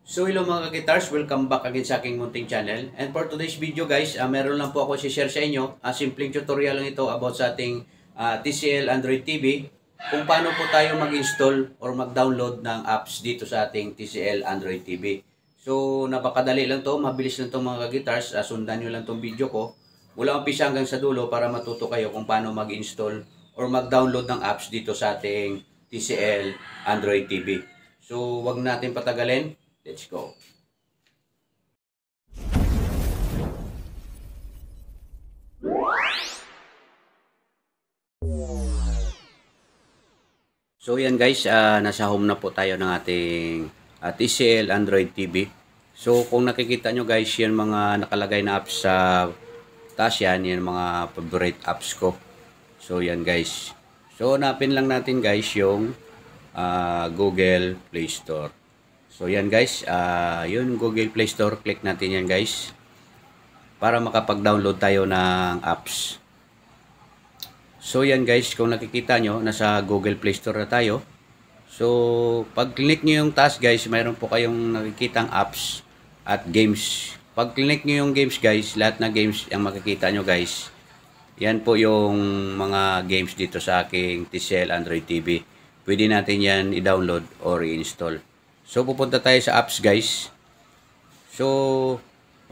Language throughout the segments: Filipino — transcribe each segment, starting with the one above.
So hello mga ka-guitars, welcome back again sa aking munting channel. And for today's video guys, meron lang po ako share sa inyo. Simpleng tutorial lang ito about sa ating TCL Android TV. Kung paano po tayo mag-install or mag-download ng apps dito sa ating TCL Android TV. So napakadali lang to, mabilis lang to mga ka-guitars. Sundan nyo lang tong video ko. Mula umpisa hanggang sa dulo para matuto kayo kung paano mag-install or mag-download ng apps dito sa ating TCL Android TV. So wag natin patagalin. Let's go. So yan guys, nasa home na po tayo ng ating TCL Android TV. So kung nakikita nyo guys, yan mga nakalagay na apps sa taas yan mga favorite apps ko. So yan guys. So hanapin lang natin guys yung Google Play Store. So yan guys, yun Google Play Store, click natin yan guys para makapag-download tayo ng apps. So yan guys, kung nakikita nyo, nasa Google Play Store na tayo. So pag click nyo yung task guys, mayroon po kayong nakikitang apps at games. Pag click nyo yung games guys, lahat na games ang makikita nyo guys. Yan po yung mga games dito sa aking TCL Android TV. Pwede natin yan i-download or i-install. So, pupunta tayo sa apps guys. So,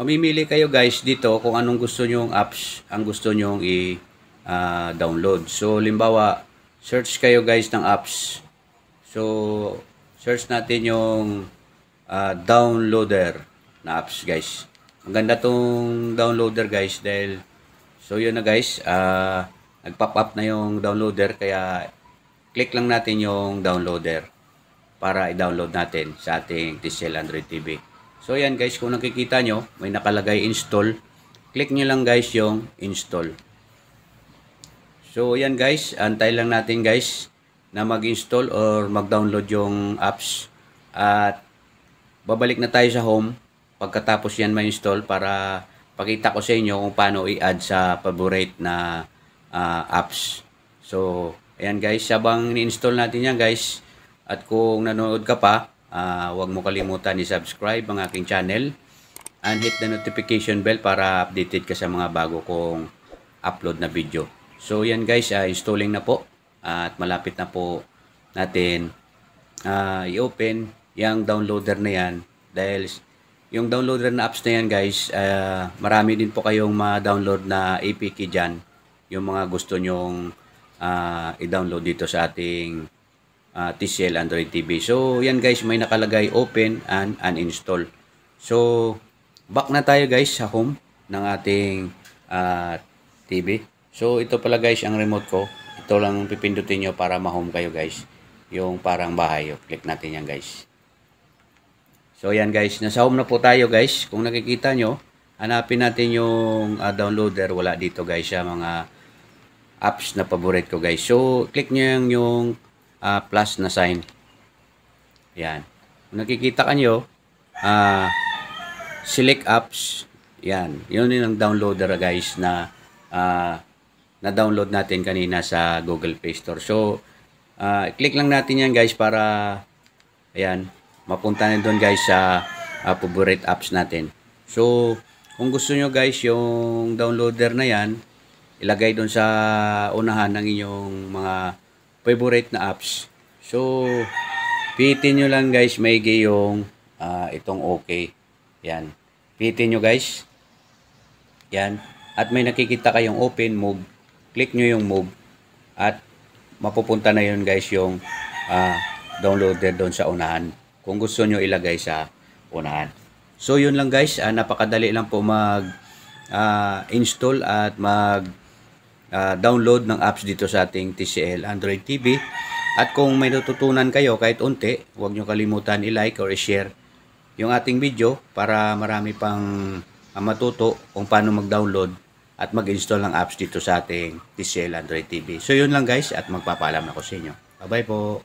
mamimili kayo guys dito kung anong gusto nyong apps ang gusto nyong i-download. So, limbawa, search kayo guys ng apps. So, search natin yung downloader na apps guys. Ang ganda tong downloader guys dahil so, yun na guys. Nag-pop up na yung downloader kaya click lang natin yung downloader para i-download natin sa ating TCL Android TV. So yan guys, kung nakikita nyo, may nakalagay install. Click nyo lang guys yung install. So yan guys, antay lang natin guys na mag-install or mag-download yung apps. At babalik na tayo sa home pagkatapos yan ma-install para pakita ko sa inyo kung paano i-add sa favorite na apps. So ayan guys, habang ni-install natin yan guys, at kung nanonood ka pa, huwag mo kalimutan i-subscribe ang aking channel and hit the notification bell para updated ka sa mga bago kong upload na video. So yan guys, installing na po at malapit na po natin i-open yung downloader na yan dahil yung downloader na apps na yan guys, marami din po kayong ma-download na APK dyan, yung mga gusto nyong i-download dito sa ating TCL Android TV. So yan guys, may nakalagay open and uninstall. So back na tayo guys sa home ng ating TV. So ito pala guys ang remote ko. Ito lang pipindutin nyo para ma-home kayo guys. Yung parang bahay. Click natin yan guys. So yan guys, nasa home na po tayo guys. Kung nakikita nyo, hanapin natin yung downloader. Wala dito guys sa mga apps na favorite ko guys. So click nyo yung plus na sign. Yan. Kung nakikita kanyo, select apps. Yan. Yun yung downloader guys na na-download natin kanina sa Google Play Store. So, click lang natin yan guys para ayan, mapunta na doon guys sa favorite apps natin. So, kung gusto nyo guys yung downloader na yan, ilagay doon sa unahan ng inyong mga favorite na apps. So, pihitin nyo lang guys, maigi yung itong okay. Yan. Pihitin nyo guys. Yan. At may nakikita kayong open, move. Click nyo yung move. At mapupunta na yun guys yung downloader doon sa unahan. Kung gusto nyo ilagay sa unahan. So, yun lang guys. Napakadali lang po mag-install at download ng apps dito sa ating TCL Android TV. At kung may natutunan kayo kahit unti, huwag nyo kalimutan i-like or i-share yung ating video para marami pang matuto kung paano mag-download at mag-install ng apps dito sa ating TCL Android TV. So yun lang guys at magpapaalam ako sa inyo. Bye bye po.